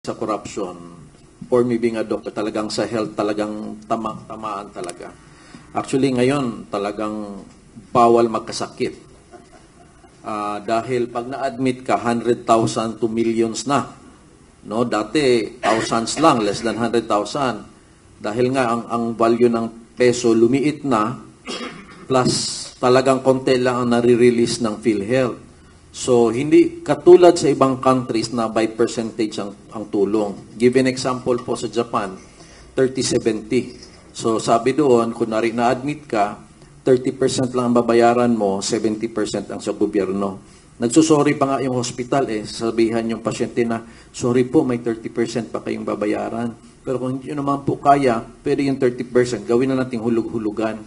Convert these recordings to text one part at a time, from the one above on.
sa corruption, for me being a doctor, talagang sa health, talagang tamaan talaga. Actually, ngayon, talagang bawal magkasakit. Dahil pag na-admit ka, 100,000 to millions na. No, dati, thousands lang, less than 100,000. Dahil nga, ang value ng peso lumiit na, plus talagang konti lang ang nare-release ng PhilHealth. So, hindi katulad sa ibang countries na by percentage ang tulong. Give an example po sa Japan, 30-70. So, sabi doon, kunwari na-admit ka, 30% lang ang babayaran mo, 70% ang sa gobyerno. Nagsusorry pa nga yung hospital sabihan yung pasyente na, sorry po, may 30% pa kayong babayaran. Pero kung hindi naman po kaya, pwede yung 30%, gawin na natin hulug-hulugan.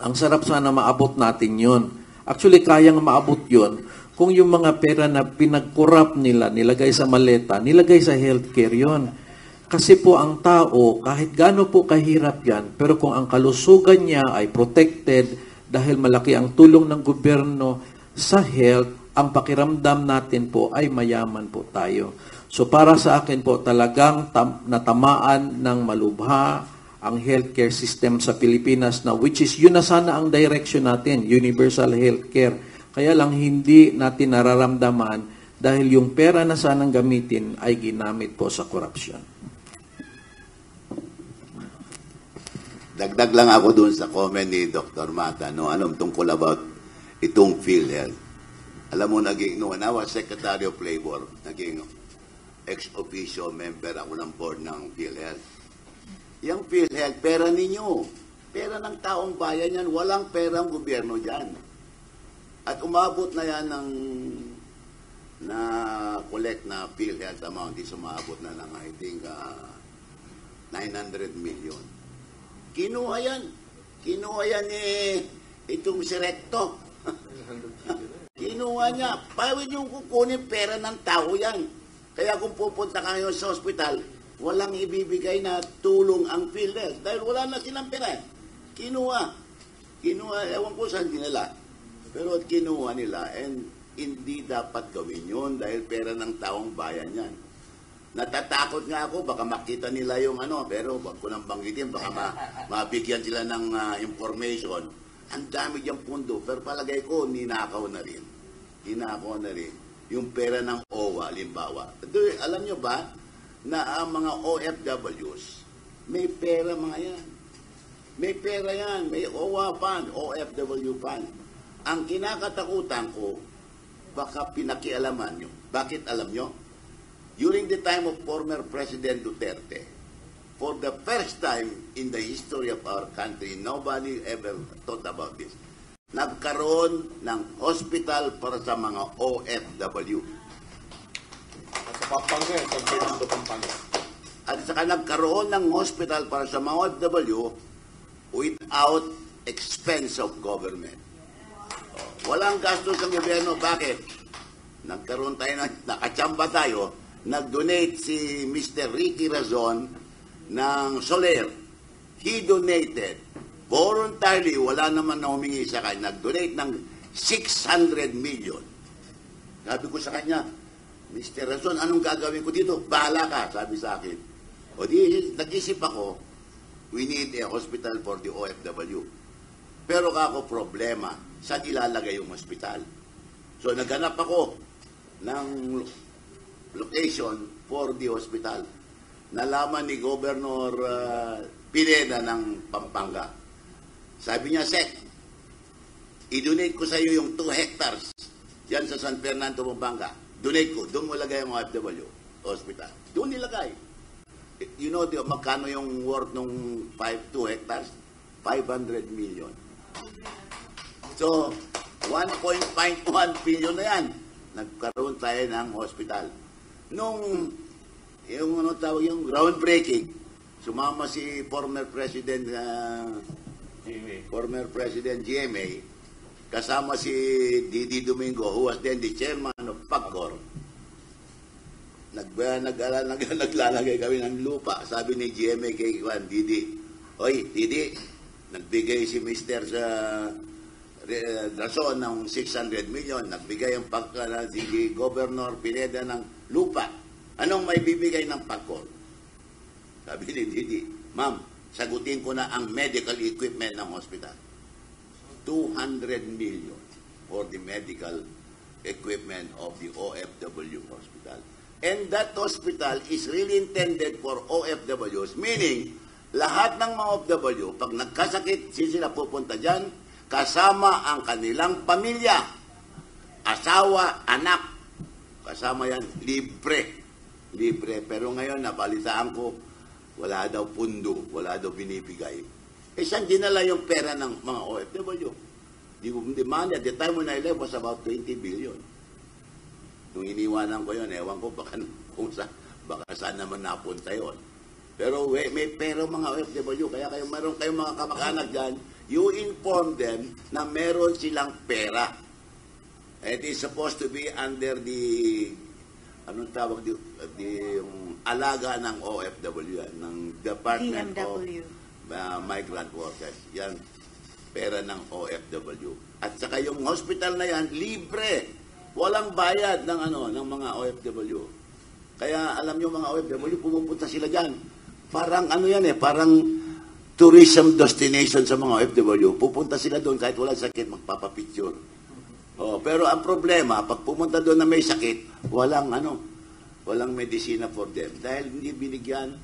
Ang sarap sana maabot natin yun. Actually, kayang maabot yun kung yung mga pera na pinag-corrupt nila, nilagay sa maleta, nilagay sa healthcare yun. Kasi po ang tao, kahit gaano po kahirap yan, pero kung ang kalusugan niya ay protected dahil malaki ang tulong ng gobyerno sa health, ang pakiramdam natin po ay mayaman po tayo. So para sa akin po, talagang natamaan ng malubha ang healthcare system sa Pilipinas na which is yun na sana ang direction natin, universal healthcare. Kaya lang hindi natin nararamdaman dahil yung pera na sanang gamitin ay ginamit po sa korupsyon. Dagdag lang ako dun sa comment ni Dr. Mata, anong tungkol about itong PhilHealth. Alam mo, when I was Secretary of Labor, naging ex-officio member ako ng board ng PhilHealth. Yung PhilHealth, pera ninyo. Pera ng taong bayan yan. Walang perang gobyerno dyan. At umabot na yan ng collect na PhilHealth amount is umabot na lang, I think, 900 million. Kinuha yan. Kinuha yan itong si Recto. Kinuha niya. Pawin yung kukunin pera ng tao yan. Kaya kung pupunta ka ngayon sa ospital, walang ibibigay na tulong ang PhilHealth dahil wala na silang pera. Kinuha. Kinuha, ewan ko saan nila. Pero kinuha nila and hindi dapat gawin yun dahil pera ng taong bayan yan. Natatakot nga ako, baka makita nila yung pero wag ko nang banggitin, baka mabigyan sila ng information. Ang dami diyang pundo, pero palagay ko, ninakaw na rin. Ninakaw na rin. Yung pera ng OWA, limbawa. Alam nyo ba, na ang mga OFWs, may pera mga yan. May pera yan, may OWA fund, OFW fund. Ang kinakatakutan ko, baka pinakialaman nyo. Bakit alam nyo? During the time of former President Duterte, for the first time in the history of our country, nobody ever thought about this. Nagkaroon ng hospital para sa mga OFW. At sa Pampanga, sa Fernando Pampanga. At saka nagkaroon ng hospital para sa mga OFW without expense of government. Walang gastos ng gobyerno. Bakit? Nagkaroon tayo nakachamba tayo. Nag-donate si Mr. Ricky Razon ng Soler. He donated voluntarily, wala naman na humingi sa kanya, nag-donate ng 600 million. Sabi ko sa kanya, Mr. Razon, anong gagawin ko dito? Bahala ka, sabi sa akin. O di, nag-isip ako, we need a hospital for the OFW. Pero kako problema, saan ilalagay yung hospital? So naghanap ako ng location for the hospital. Nalaman ni Governor Pineda ng Pampanga. Sabi niya, Sek, i-donate ko sa iyo yung 2 hectares yan sa San Fernando, Pampanga. Donate ko. Doon mo lagay ang OFW hospital. Doon nilagay. You know, magkano yung worth ng 2 hectares? 500 million. So, 1.1 billion na yan. Nagkaroon tayo ng hospital. Nung yung groundbreaking, sumama si former President GMA, kasama si Didi Domingo, who was then the chairman of PAGCOR. Naglalagay kami ng lupa. Sabi ni GMA kay Didi, oy, Didi, nagbigay si Mr. Razon ng 600 million, nagbigay ang si Governor Pineda ng lupa. Anong may bibigay ng PAGCOR? Sabi ni Didi, ma'am, sagutin ko na ang medical equipment ng hospital. 200 million for the medical equipment of the OFW hospital. And that hospital is really intended for OFWs, meaning lahat ng mga OFW, pag nagkasakit, sila pupunta dyan, kasama ang kanilang pamilya, asawa, anak, kasama yan, libre. Libre. Pero ngayon, nabalitaan ko, wala daw pundo, wala daw binibigay. Saan dinala yung pera ng mga OFW? The money at the time when I left was about 20 billion. Nung iniwanan ko yun, ewan ko baka saan naman napunta yun. Pero may pera mga OFW, kaya meron kayong mga kamag-anak dyan, you inform them na meron silang pera. It is supposed to be under the, anong tawag, yung alaga ng OFW yan, ng Department DMW. of Migrant Workers. Yan, pera ng OFW. At saka yung hospital na yan, libre. Walang bayad ng ng mga OFW. Kaya alam niyo mga OFW, pumupunta sila diyan. Parang parang tourism destination sa mga OFW. Pupunta sila doon kahit walang sakit, magpapapicture. Pero ang problema, pag pumunta doon na may sakit, walang medisina for them dahil hindi binigyan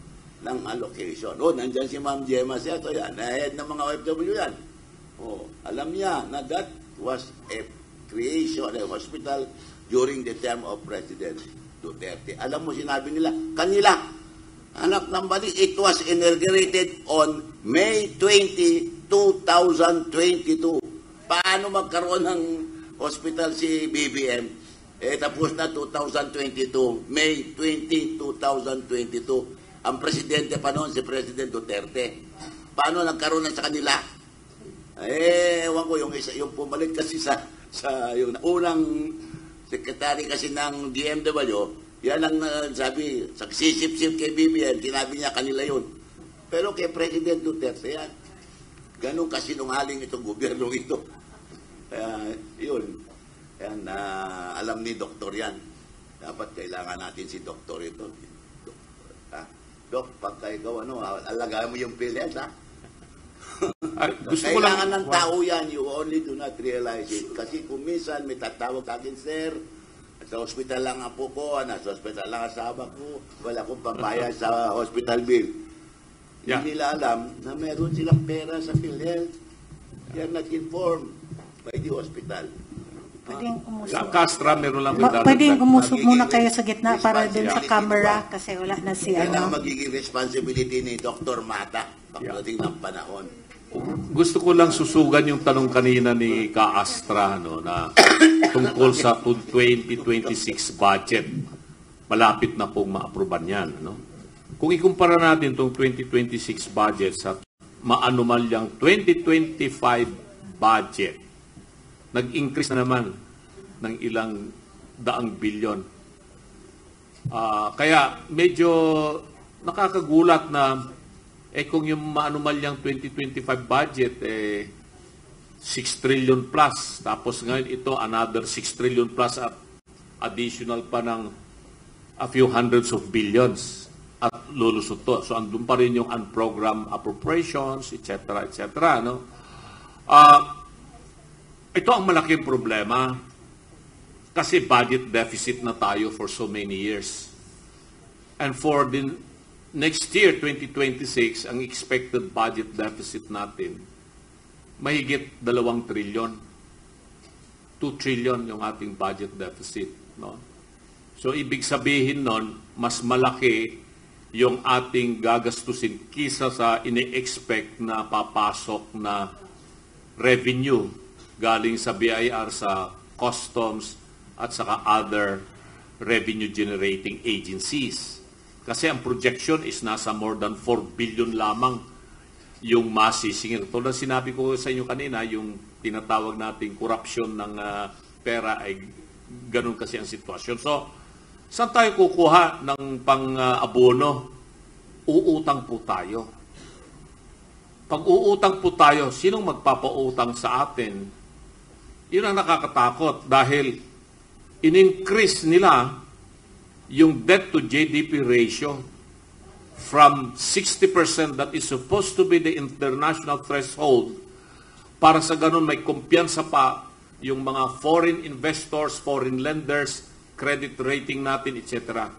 ng allocation. Nandiyan si Ma'am Gemma Seto yan, head ng mga OFW yan. Alam niya na that was a creation, a hospital during the term of President Duterte. Alam mo, sinabi nila, kanila, anak ng bali, it was inaugurated on May 20, 2022. Paano magkaroon ng hospital si BBM? Tapos na 2022, May 20, 2022. Ang presidente pa noon, si President Duterte. Paano nagkaroon na sa kanila? Ewan ko, yung pumalit kasi sa yung unang secretary kasi ng DMW, yan ang sabi, sagsisip-sip kay BBM, sinabi niya kanila yun. Pero kay President Duterte yan. Ganun kasinungaling itong gobyerno ito. Yun. Yan, alam ni Doktor yan. Dapat kailangan natin si Doktor ito. Dok, pagka ikaw, alagaan mo yung PhilHealth, ha? Kailangan ng tao yan, you only do not realize it. Kasi kung minsan may tatawag sa akin, sir, sa hospital lang ang po ko, nasa hospital lang ang asawa ko, wala akong pambayad sa hospital bill. Hindi nila alam na meron silang pera sa PhilHealth. They are not informed by the hospital. Pwedeng umusok. Sa Castra, meron lang Pwedeng umusok muna kayo sa gitna para dun sa camera kasi wala na si Yan ang magiging responsibility ni Dr. Mata pagdating ng panahon. Gusto ko lang susugan yung tanong kanina ni Ka-Astra na tungkol sa 2026 budget. Malapit na pong ma-aproban yan. Kung ikumpara natin itong 2026 budget sa maanumalyang 2025 budget, nag-increase na naman ng ilang daang bilyon. Kaya medyo nakakagulat na kung yung maanumalyang 2025 budget 6 trillion plus, tapos ngayon ito another 6 trillion plus at additional pa ng a few hundreds of billions at lulusot to. So andun pa rin yung unprogrammed appropriations, etc. etc. Ito ang malaking problema kasi budget deficit na tayo for so many years. And for the next year, 2026, ang expected budget deficit natin, mahigit 2 trillion. 2 trillion yung ating budget deficit. So, ibig sabihin nun, mas malaki yung ating gagastusin kisa sa ini-expect na papasok na revenue galing sa BIR, sa customs, at saka other revenue-generating agencies. Kasi ang projection is nasa more than 4 billion lamang yung masisingil. Tulad sinabi ko sa inyo kanina, yung tinatawag nating corruption ng pera ay ganun kasi ang sitwasyon. So, saan tayo kukuha ng pang-abono? Uutang po tayo. Pag uutang po tayo, sinong magpapautang sa atin? Yun ang nakakatakot dahil in-increase nila yung debt to GDP ratio from 60% that is supposed to be the international threshold para sa ganun may kumpiyansa pa yung mga foreign investors, foreign lenders, credit rating natin, etc.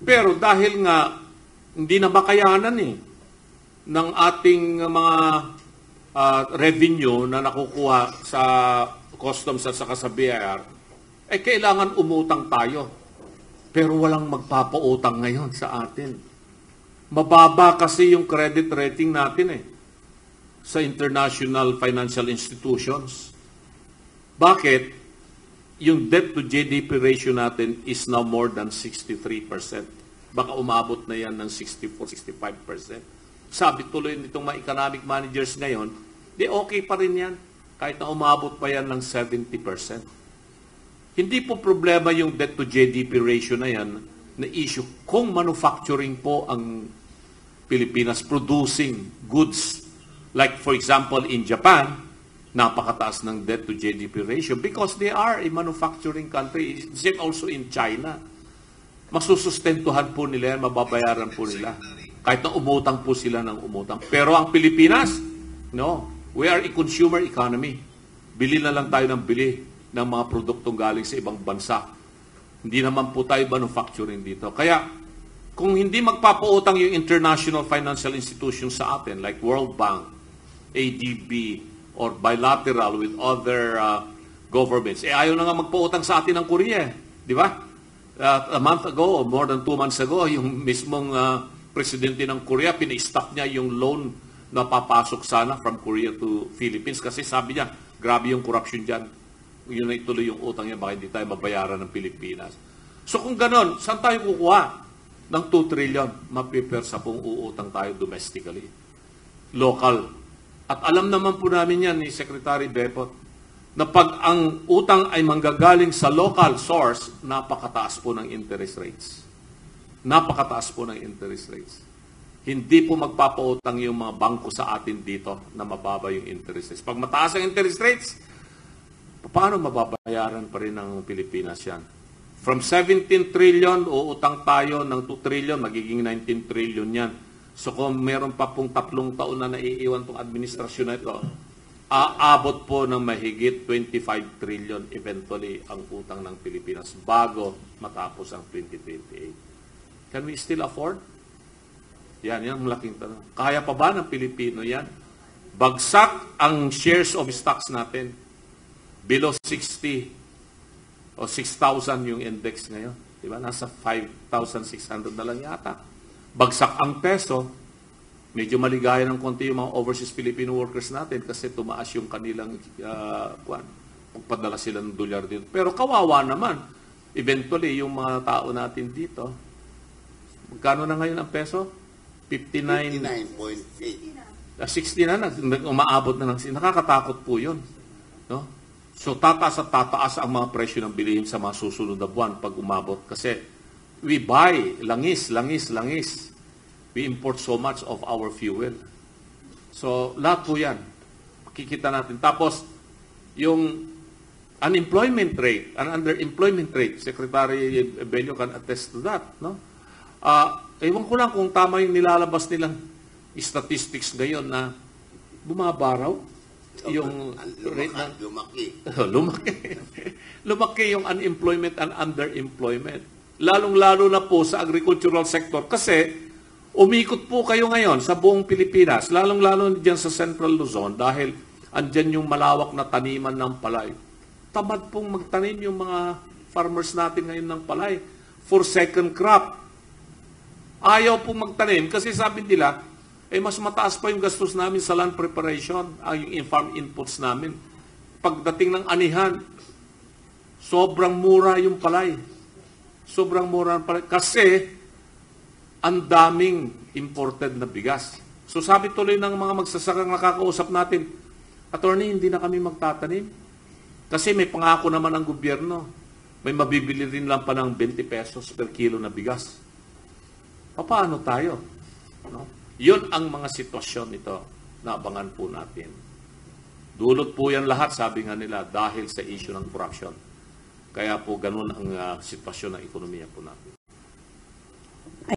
Pero dahil nga hindi na makayanan ng ating mga revenue na nakukuha sa customs at saka sa BIR, kailangan umutang tayo. Pero walang magpapautang ngayon sa atin. Mababa kasi yung credit rating natin sa international financial institutions. Bakit? Yung debt to GDP ratio natin is now more than 63%. Baka umabot na yan ng 64-65%. Sabi tuloy nitong mga economic managers ngayon, okay pa rin yan. Kahit na umabot pa yan ng 70%. Hindi po problema yung debt to GDP ratio na yan na issue kung manufacturing po ang Pilipinas producing goods. Like for example, in Japan, napakataas ng debt to GDP ratio because they are a manufacturing country. Same also in China. Masusustentuhan po nila yan, mababayaran po nila. Kahit na umutang po sila ng umutang. Pero ang Pilipinas, no, we are a consumer economy. Bili na lang tayo ng bili ng mga produktong galing sa ibang bansa. Hindi naman po tayo manufacturing dito. Kaya, kung hindi magpapautang yung international financial institutions sa atin, like World Bank, ADB, or bilateral with other governments, ayaw na nga magpautang sa atin ng Korea. Di ba? A month ago, or more than 2 months ago, yung mismong presidente ng Korea, pina-stop niya yung loan na papasok sana from Korea to Philippines kasi sabi niya, grabe yung corruption dyan. Yun na ituloy yung utang niya, baka hindi tayo mabayaran ng Pilipinas. So kung ganon, saan tayo kukuha ng 2 trillion? Maprepare sa kung uutang tayo domestically. Local. At alam naman po namin yan ni Secretary Bepot, na pag ang utang ay manggagaling sa local source, napakataas po ng interest rates. Napakataas po ng interest rates. Hindi po magpapautang yung mga bangko sa atin dito na mababa yung interest rates. Pag mataas ang interest rates, paano mababayaran pa rin ng Pilipinas yan? From 17 trillion, uutang tayo ng 2 trillion, magiging 19 trillion yan. So kung meron pa pong 3 taon na naiiwan tong administrasyon na ito, aabot po ng mahigit 25 trillion eventually ang utang ng Pilipinas bago matapos ang 2028. Can we still afford? Yan ang malaking tanong. Kaya pa ba ng Pilipino yan? Bagsak ang shares of stocks natin. Below 60 o 6,000 yung index ngayon. Diba? Nasa 5,600 na lang yata. Bagsak ang peso, medyo maligaya ng konti yung mga overseas Filipino workers natin kasi tumaas yung kanilang pagpadala sila ng dolyar dito. Pero kawawa naman, eventually, yung mga tao natin dito, magkano na ngayon ang peso? 59.8. 60 na, umaabot na ng... Nakakatakot po yun. No? So, tataas at tataas ang mga presyo ng bilihin sa mga susunod na buwan pag umabot. Kasi, we buy langis. We import so much of our fuel. So, lahat po yan. Makikita natin. Tapos, yung unemployment rate, and underemployment rate, Secretary Bello can attest to that. No? Ewan ko lang kung tama yung nilalabas nilang statistics ngayon na bumabaraw yung rate ng... Lumaki yung unemployment and underemployment. Lalong-lalo na po sa agricultural sector kasi umikot po kayo ngayon sa buong Pilipinas, lalong-lalo dyan sa Central Luzon dahil andyan yung malawak na taniman ng palay. Tamad pong magtanim yung mga farmers natin ngayon ng palay for second crop. Ayaw pong magtanim kasi sabi nila, mas mataas pa yung gastos namin sa land preparation, yung farm inputs namin. Pagdating ng anihan, sobrang mura yung palay. Sobrang mura ng palay. Kasi ang daming imported na bigas. So sabi tuloy ng mga magsasakang nakakausap natin, Attorney, hindi na kami magtatanim. Kasi may pangako naman ang gobyerno. May mabibili rin lang pa ng 20 pesos per kilo na bigas. Paano tayo? No? Yun ang mga sitwasyon nito na abangan po natin. Dulot po yan lahat, sabi nga nila, dahil sa issue ng corruption. Kaya po ganun ang sitwasyon ng ekonomiya po natin.